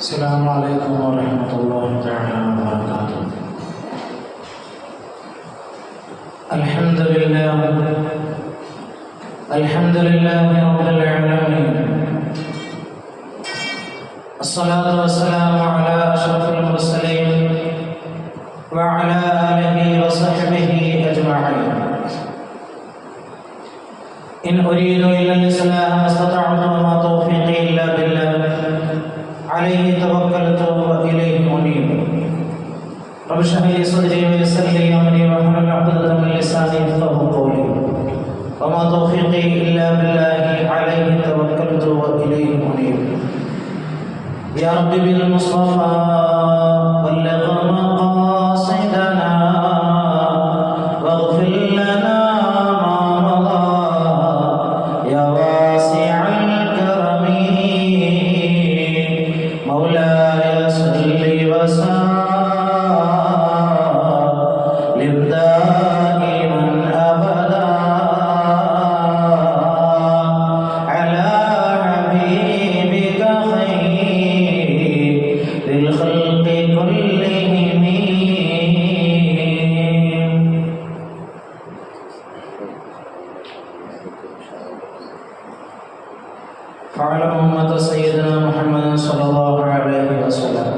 السلام عليكم ورحمة الله تعالى وبركاته. الحمد لله رب العالمين. الصلاة والسلام على أشرف المرسلين وعلى آله وصحبه أجمعين. إن أريد إلا الإصلاح ما استطعت وما توفيقي إلا بالله عليه توكلت وإليه أنيب. رب اشرح لي صدري ويسر لي أمري واحلل عقدة من لساني يفقهوا قولي وما توفيقي إلا بالله عليه توكلت وإليه أنيب. يا رب بالمصطفى بلغ مقاصدنا واغفر لنا ما مضى يا واسع الكرم مولاي صل وسلم دائما أبدا على حبيبك خير الخلق كلهم. فاعلم أمة سيدنا محمد صلى الله عليه وسلم.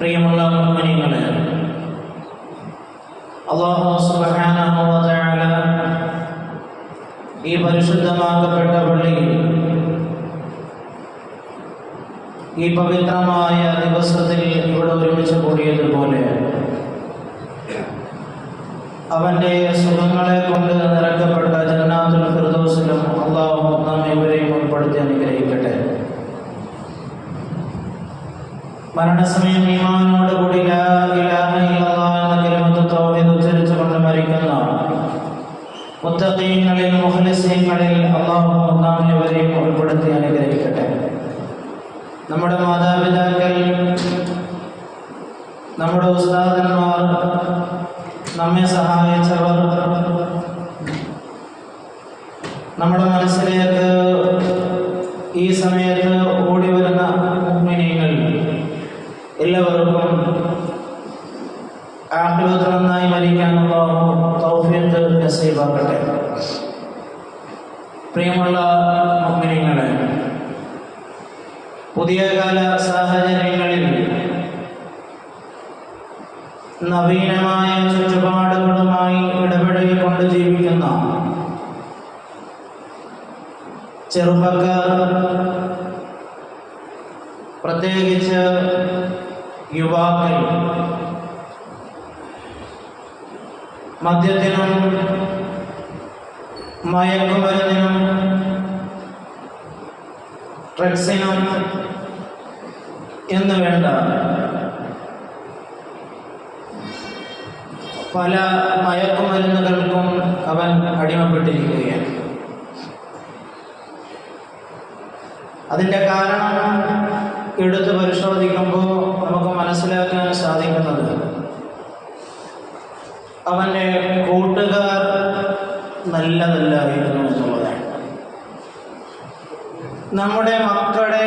പ്രിയമുള്ള മുഅ്മിനീങ്ങളെ, അല്ലാഹു സുബ്ഹാനഹു വ തആല ഈ പരിശുദ്ധമാക്കപ്പെട്ട പള്ളിയിൽ ഈ പവിത്രമായ ദിവസത്തിൽ ഇവിടെ ഒരുമിച്ച് കൂടിയതുപോലെ അവന്റെ സുഖങ്ങളെ കൊണ്ട് നിറക്കപ്പെട്ട ജന്നാത്തുൽ ഫിർദൗസിലും അല്ലാഹു നമ്മെ ഇവരെയും ഉൾപ്പെടുത്തി അനുഗ്രഹിക്കട്ടെ. മരണസമയം ഈമാനോട് കൂടി ലാ ഇലാഹ ഇല്ലല്ലാഹ് എന്ന കലിമത്ത് തൗഹീദ് ഉച്ചരിച്ചുകൊണ്ട് മരിക്കുന്ന മുത്തഖീങ്ങളിൽ മുഖ്ലിസീങ്ങളിൽ അല്ലാഹു നമ്മെ ഇവരെയും ഉൾപ്പെടുത്തി അനുഗ്രഹിക്കട്ടെ. നമ്മുടെ മാതാപിതാക്കൾ, നമ്മുടെ ഉസ്താദന്മാർ, നമ്മെ സഹായിച്ചവർ, നമ്മുടെ മനസ്സിലേക്ക് ഈ സമയത്ത് ഓടി വരുന്ന മുഅ്മിനീങ്ങൾ എല്ലാവർക്കും ആഖിറത്ത് നന്നായി മരിക്കാൻ അല്ലാഹു തൗഫീഖ് നസീബാക്കട്ടെ. പ്രിയമുള്ള മുഅ്മിനീങ്ങളെ, പുതിയ കാല സാഹചര്യങ്ങളിൽ നവീനമായ ചുറ്റുപാടുകളുമായി ഇടപെടലിക്കൊണ്ട് ജീവിക്കുന്ന ചെറുപ്പക്കാർ, പ്രത്യേകിച്ച് യുവാക്കൾ, മദ്യത്തിനും മയക്കുമരുന്നിനും ഡ്രഗ്സിനും എന്ന് വേണ്ട പല മയക്കുമരുന്നുകൾക്കും അവൻ അടിമപ്പെട്ടിരിക്കുകയാണ്. അതിൻ്റെ കാരണം എടുത്ത് പരിശോധിക്കുമ്പോൾ നമുക്ക് മനസ്സിലാക്കാൻ സാധിക്കുന്നത് അവൻ്റെ കൂട്ടുകാർ നല്ലതല്ലായിരുന്നു എന്നുള്ളതാണ്. നമ്മുടെ മക്കളുടെ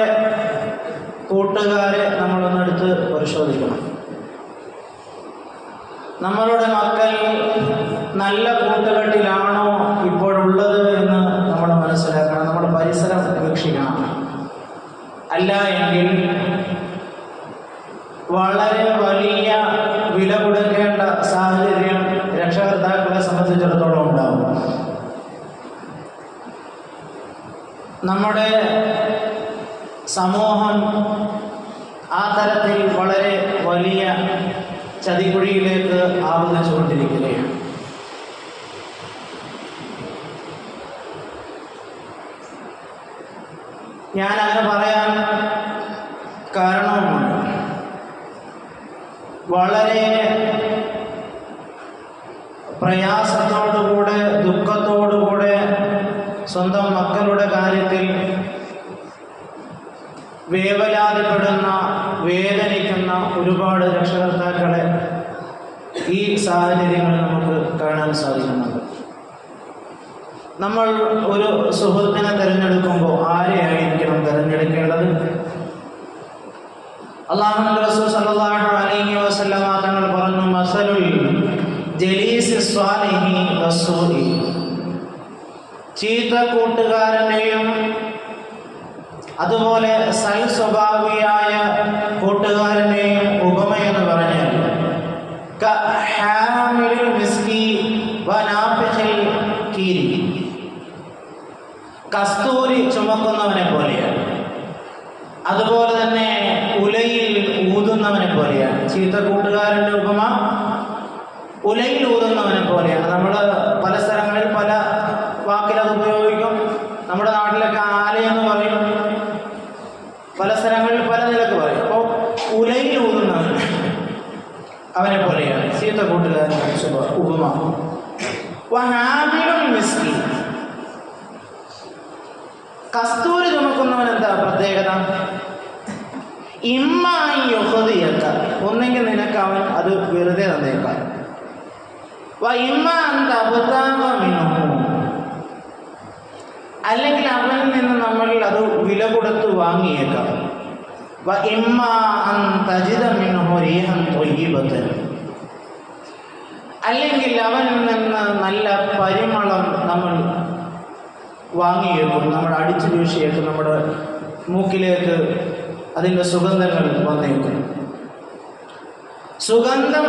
കൂട്ടുകാരെ നമ്മളൊന്നെടുത്ത് പരിശോധിക്കണം. നമ്മളുടെ മക്കൾ നല്ല കൂട്ടുകെട്ടിലാണോ ഇപ്പോഴുള്ളത് എന്ന് നമ്മൾ മനസ്സിലാക്കണം. നമ്മുടെ പരിസരം വീക്ഷിക്കണം. അല്ല എങ്കിൽ വളരെ വലിയ വില കൊടുക്കേണ്ട സാഹചര്യം രക്ഷകർത്താക്കളെ സംബന്ധിച്ചിടത്തോളം ഉണ്ടാവും. നമ്മുടെ സമൂഹം ആ തരത്തിൽ വളരെ വലിയ ചതിക്കുഴിയിലേക്ക് ആവുന്നച്ചുകൊണ്ടിരിക്കുകയാണ്. ഞാൻ അങ്ങനെ പറയാൻ കാരണവുമുണ്ട്. വളരെ പ്രയാസത്തോടുകൂടെ ദുഃഖത്തോടുകൂടെ സ്വന്തം മക്കളുടെ കാര്യത്തിൽ വേവലാതിപ്പെടുന്ന വേദനിക്കുന്ന ഒരുപാട് രക്ഷകർത്താക്കളെ ഈ സാഹചര്യങ്ങൾ നമുക്ക് കാണാൻ സാധിക്കുന്നുണ്ട്. നമ്മൾ ഒരു സുഹൃത്തിനെ തിരഞ്ഞെടുക്കുമ്പോൾ ആരെയായിരിക്കണം തിരഞ്ഞെടുക്കേണ്ടത്? അല്ലാഹുവിന്റെ റസൂൽ സല്ലല്ലാഹു അലൈഹി വസല്ലമ തങ്ങൾ പറഞ്ഞു, മസലുൽ ജലീസി സ്വാലിഹി വസ്സൂഇ, ചീത്ത കൂട്ടുകാരനെയും അതുപോലെ സൽ സ്വഭാവിയായ കൂട്ടുകാരനെയും ഉപമയെന്ന് പറഞ്ഞാൽ കഹാമിലിൽ മിസ്കി വനാഫിഖിൽ കീരി, കസ്തൂരി ചുമക്കുന്നവനെ പോലെയാണ്, അതുപോലെ തന്നെ ഉലയിൽ ഊതുന്നവനെ പോലെയാണ്. ചീത്ത കൂട്ടുകാരൻ്റെ ഉപമ ഉലയിൽ ഊതുന്നവനെ പോലെയാണ്. നമ്മൾ പല സ്ഥലങ്ങളിൽ പല വാക്കിലത് ഉപയോഗിക്കും. നമ്മുടെ നാട്ടിലൊക്കെ ആലയെന്ന് പറയും, പല സ്ഥലങ്ങളിൽ പല നിലക്ക് പറയും. അപ്പോൾ ഉലയിൽ ഊതുന്നവൻ അവനെ പോലെയാണ് ചീത്ത കൂട്ടുകാരൻ്റെ ഉപമ. വഹാബിലുൽ മിസ്കി, കസ്തൂരി ചുമക്കുന്നവൻ എന്താ പ്രത്യേകത? ഇമ്മായി യുഹദിയക്ക, ഒന്നെങ്കിൽ നിനക്ക് അവൻ അത് വെറുതെ തന്നേക്കാം. അല്ലെങ്കിൽ അവനിൽ നിന്ന് നമ്മൾ അത് വില കൊടുത്ത് വാങ്ങിയേക്കാം. അല്ലെങ്കിൽ അവനിൽ നിന്ന് നല്ല പരിമളം നമ്മൾ വാങ്ങിയേക്കും, നമ്മൾ അടിച്ചു വീഴ്ചയേക്കും, നമ്മുടെ മൂക്കിലേക്ക് അതിൻ്റെ സുഗന്ധങ്ങൾ വന്നേക്കും. സുഗന്ധം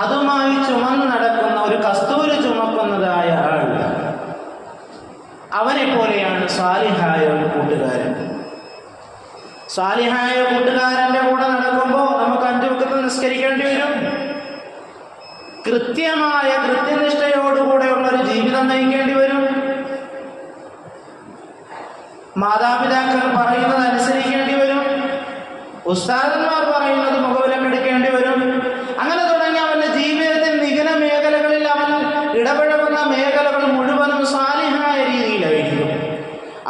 അതുമായി ചുമന്ന് നടക്കുന്ന ഒരു കസ്തൂരി ചുമക്കുന്നതായ ആൾ, അവനെ പോലെയാണ് സാലിഹായ ഒരു കൂട്ടുകാരൻ. സാലിഹായ കൂട്ടുകാരൻ്റെ കൂടെ നടക്കുമ്പോൾ നമുക്ക് 5 വക്ത് നിസ്കരിക്കേണ്ടി വരും. കൃത്യമായ കൃത്യനിഷ്ഠയോടുകൂടെയുള്ള ഒരു ജീവിതം നയിക്കേണ്ടി വരും. മാതാപിതാക്കൾ പറയുന്നത് അനുസരിക്കേണ്ടി വരും. ഉസ്താദന്മാർ പറയുന്നത് മുഖവിലം എടുക്കേണ്ടി വരും. അങ്ങനെ തുടങ്ങി അവൻ്റെ ജീവിതത്തിൽ നിഗന മേഖലകളിൽ അവൻ ഇടപഴകുന്ന മേഖലകൾ മുഴുവനും സാലിഹായ രീതിയിലായിരിക്കും.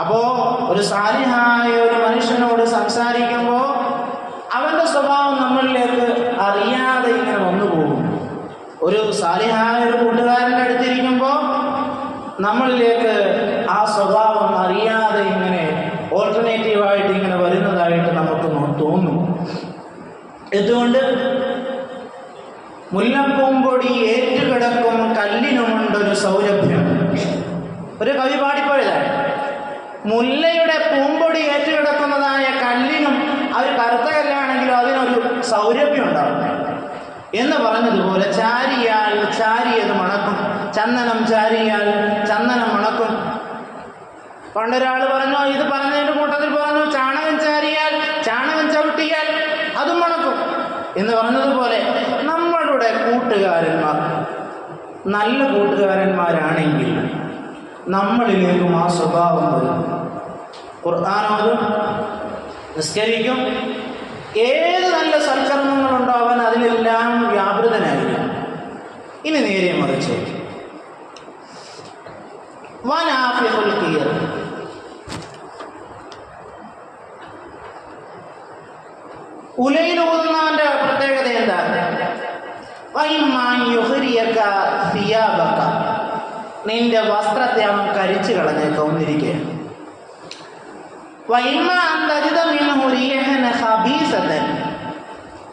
അപ്പോൾ ഒരു സാലിഹായ ഒരു മനുഷ്യനോട് സംസാരിക്കുമ്പോൾ അവൻ്റെ സ്വഭാവം നമ്മളിലേക്ക് അറിയാതെ ഇങ്ങനെ വന്നു പോകും. ഒരു സാലിഹായ ഒരു കൂട്ടുകാരൻ്റെ അടുത്തിരിക്കുമ്പോൾ നമ്മളിലേക്ക് ആ സ്വഭാവം അറിയാതെ ഇങ്ങനെ ഓൾട്ടർനേറ്റീവായിട്ട് ഇങ്ങനെ വരുന്നതായിട്ട് നമുക്ക് തോന്നും. എന്തുകൊണ്ട്? മുല്ലപ്പൂമ്പൊടി ഏറ്റുകിടക്കും കല്ലിനുമുണ്ടൊരു സൗരഭ്യം. ഒരു കവി പാടിപ്പോയതാണ്. മുല്ലയുടെ പൂമ്പൊടി ഏറ്റുകിടക്കുന്നതായ കല്ലിനും അത് കറുത്ത കല്ലാണെങ്കിലും അതിനൊരു സൗരഭ്യം ഉണ്ടാവും എന്ന് പറഞ്ഞതുപോലെ ചാരിയാൽ ചാരിയത് മണക്കും, ചന്ദനം ചാരിയാൽ ചന്ദനം മണക്കും. പണ്ടൊരാൾ പറഞ്ഞു, ഇത് പറഞ്ഞതിൻ്റെ കൂട്ടത്തിൽ പറഞ്ഞു, ചാണകം ചാരിയാൽ ചാണകം ചവിട്ടിയാൽ അതും മണക്കും എന്ന് പറഞ്ഞതുപോലെ നമ്മളുടെ കൂട്ടുകാരന്മാർ നല്ല കൂട്ടുകാരന്മാരാണെങ്കിൽ നമ്മളിലേക്കും ആ സ്വഭാവം വരും. ഖുർആനോതും നിസ്കരിക്കും, ഏത് നല്ല സൽക്കർമ്മങ്ങളുണ്ടോ അവൻ അതിലെല്ലാം വ്യാപൃതനായിരിക്കും. ഇനി നേരെ മറിച്ച് വനാഫിഖുൽ ഖീർ, ഉലയിലൂതുന്നവന്റെ പ്രത്യേകത എന്താ? നിന്റെ വസ്ത്രത്തെ അവൻ കരിച്ചു കളഞ്ഞേക്കൊന്നിരിക്കെ.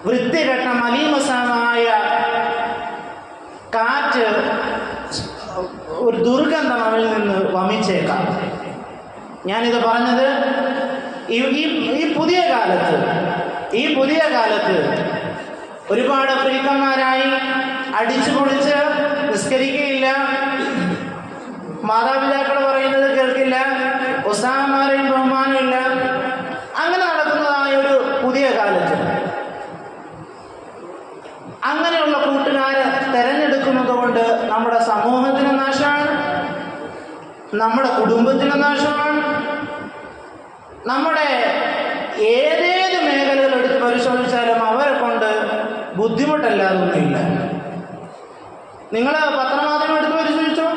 വൃത്തികെട്ട മലീമസമായ കാറ്റ്, ഒരു ദുർഗന്ധം അവനിൽ നിന്ന് വമിച്ചേക്കാം. ഞാനിത് പറഞ്ഞത് ഈ പുതിയ കാലത്ത് ഒരുപാട് ഫ്രീക്കന്മാരായി അടിച്ചു പൊളിച്ച് നിസ്കരിക്കുകയില്ല, മാതാപിതാക്കൾ പറയുന്നത് കേൾക്കില്ല, ഉസ്താദന്മാരെയും ബഹുമാനമില്ല, അങ്ങനെ നടക്കുന്നതായ ഒരു പുതിയ കാലത്ത് അങ്ങനെയുള്ള കൂട്ടുകാരെ തെരഞ്ഞെടുക്കുന്നത് കൊണ്ട് നമ്മുടെ സമൂഹത്തിന് നാശമാണ്, നമ്മുടെ കുടുംബത്തിന് നാശമാണ്. നമ്മുടെ ഏതേത് മേഖലകൾ എടുത്ത് പരിശോധിച്ചാലും അവരെ കൊണ്ട് ബുദ്ധിമുട്ടല്ലാതൊന്നുമില്ല. നിങ്ങൾ പത്രമാധ്യമം എടുത്ത് പരിശോധിച്ചോ,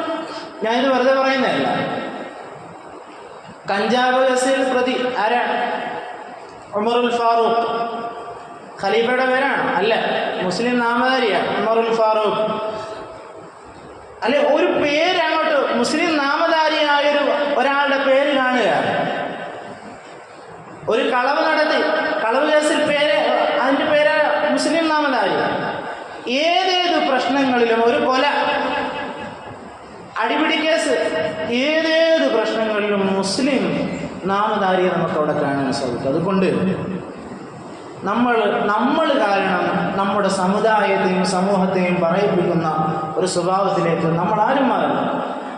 ഞാനിത് വെറുതെ പറയുന്നതല്ല. കഞ്ചാവ് കേസിൽ പ്രതി ആരാണ്? ഉമറുൽ ഫാറൂഖ്. ഖലീഫയുടെ പേരാണ്? അല്ല, മുസ്ലിം നാമധാരിയാണ് ഉമറുൽ ഫാറൂഖ്. അല്ലെ, ഒരു പേര് അങ്ങോട്ട് മുസ്ലിം നാമധാരിയായൊരു ഒരാളുടെ പേര് കാണുക, ഒരു കളവ് നടത്തി, കളവ് കേസിൽ അതിൻ്റെ പേര് മുസ്ലിം നാമധാരി. ഏതേത് പ്രശ്നങ്ങളിലും, ഒരു കൊല, അടിപിടി കേസ്, ഏതേത് പ്രശ്നങ്ങളിലും മുസ്ലിം നാമധാരിയെ നമുക്ക് അവിടെ കാണാൻ സാധിക്കും. അതുകൊണ്ട് നമ്മൾ കാരണം നമ്മുടെ സമുദായത്തെയും സമൂഹത്തെയും പറയിപ്പിക്കുന്ന ഒരു സ്വഭാവത്തിലേക്ക് നമ്മൾ ആരും മാറണം.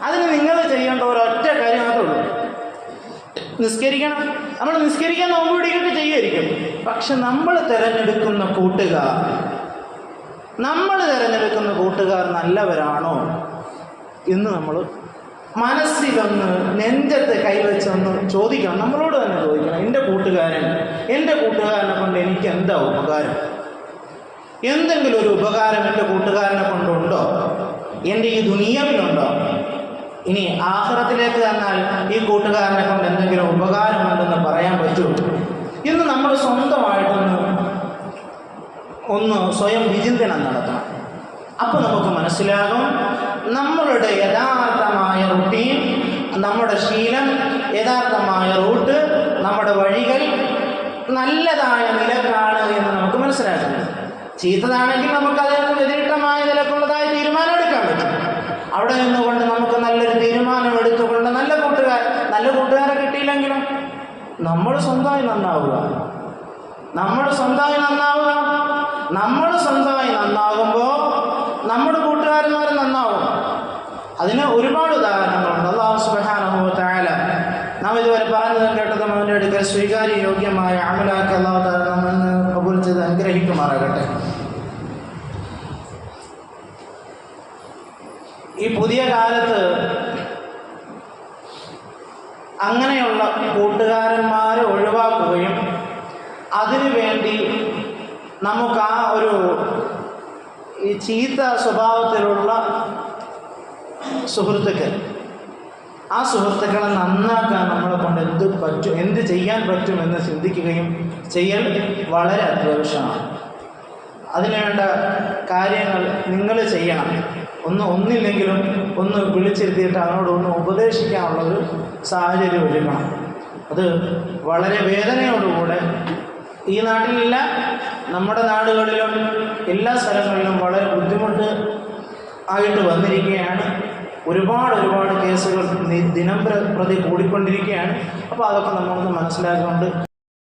അതിന് നിങ്ങൾ ചെയ്യേണ്ട ഒരൊറ്റ കാര്യം മാത്രമേ ഉള്ളൂ, നിസ്കരിക്കണം. നമ്മൾ നിസ്കരിക്കാൻ നോമ്പ് പിടിക്കൊക്കെ ചെയ്യുമായിരിക്കും, പക്ഷെ നമ്മൾ തിരഞ്ഞെടുക്കുന്ന കൂട്ടുകാർ നല്ലവരാണോ എന്ന് നമ്മൾ മനസ്സിലൊന്ന്, നെഞ്ചത്ത് കൈവച്ചൊന്ന് ചോദിക്കണം. നമ്മളോട് തന്നെ ചോദിക്കണം, എൻ്റെ കൂട്ടുകാരനെ കൊണ്ട് എനിക്ക് എന്താ ഉപകാരം? എന്തെങ്കിലും ഒരു ഉപകാരം എൻ്റെ കൂട്ടുകാരനെ കൊണ്ടുണ്ടോ? എൻ്റെ ഈ ദുനിയാവിലുണ്ടോ? ഇനി ആഖിറത്തിലേക്ക് വന്നാൽ ഈ കൂട്ടുകാരനെ കൊണ്ട് എന്തെങ്കിലും ഉപകാരമുണ്ടെന്ന് പറയാൻ പറ്റുമോ എന്ന് നമ്മൾ സ്വന്തമായിട്ടൊന്ന് സ്വയം വിചിന്തനം നടത്തണം. അപ്പോൾ നമുക്ക് മനസ്സിലാകും നമ്മളുടെ യഥാർത്ഥമായ റുട്ടീൻ, നമ്മുടെ ശീലം, യഥാർത്ഥമായ റൂട്ട്, നമ്മുടെ വഴികൾ നല്ലതായ നിലക്കാണ് എന്ന് നമുക്ക് മനസ്സിലാക്കണം. ചീത്തതാണെങ്കിൽ നമുക്ക് അതിൽ നിന്ന് വ്യതിരിക്തമായ നിലക്കുള്ളതായ തീരുമാനം എടുക്കാൻ പറ്റും. അവിടെ നിന്നുകൊണ്ട് നമുക്ക് നല്ലൊരു തീരുമാനം എടുത്തുകൊണ്ട് നല്ല കൂട്ടുകാരെ കിട്ടിയില്ലെങ്കിലും നമ്മൾ സ്വന്തമായി നന്നാവുക. നമ്മൾ സ്വന്തമായി നന്നാകുമ്പോൾ നമ്മുടെ കൂട്ടുകാരന്മാർ നന്നാവും. അതിന് ഒരുപാട് ഉദാഹരണങ്ങളുണ്ട്. അല്ലാഹു സുബ്ഹാനഹു വ തആല നാം ഇതുവരെ പറഞ്ഞതും കേട്ടതും അവൻ്റെ അടുക്കൽ സ്വീകാര്യയോഗ്യമായ അമലാക്കി അല്ലാഹു തആല നമ്മിൽ നിന്ന് കബൂൽ ചെയ്ത് അനുഗ്രഹിക്കുമാറാകട്ടെ. ഈ പുതിയ കാലത്ത് അങ്ങനെയുള്ള കൂട്ടുകാരന്മാരെ ഒഴിവാക്കുകയും അതിനു വേണ്ടി നമുക്ക് ഈ ചീത്ത സ്വഭാവത്തിലുള്ള സുഹൃത്തുക്കളെ നന്നാക്കാൻ നമ്മളെ കൊണ്ട് എന്ത് ചെയ്യാൻ പറ്റുമെന്ന് ചിന്തിക്കുകയും ചെയ്യൽ വളരെ അത്യാവശ്യമാണ്. അതിനുവേണ്ട കാര്യങ്ങൾ നിങ്ങൾ ചെയ്യണം. ഒന്നില്ലെങ്കിലും ഒന്ന് വിളിച്ചിരുത്തിയിട്ട് അവനോടൊന്ന് ഉപദേശിക്കാനുള്ളൊരു സാഹചര്യം ഒരുക്കണം. അത് വളരെ വേദനയോടുകൂടെ ഈ നാട്ടിലില്ല, നമ്മുടെ നാടുകളിലും എല്ലാ സ്ഥലങ്ങളിലും വളരെ ബുദ്ധിമുട്ട് ആയിട്ട് വന്നിരിക്കുകയാണ്. ഒരുപാട് കേസുകൾ ദിനം പ്രതി കൂടിക്കൊണ്ടിരിക്കുകയാണ്. അപ്പോൾ അതൊക്കെ നമ്മളൊന്ന് മനസ്സിലാക്കിക്കൊണ്ട്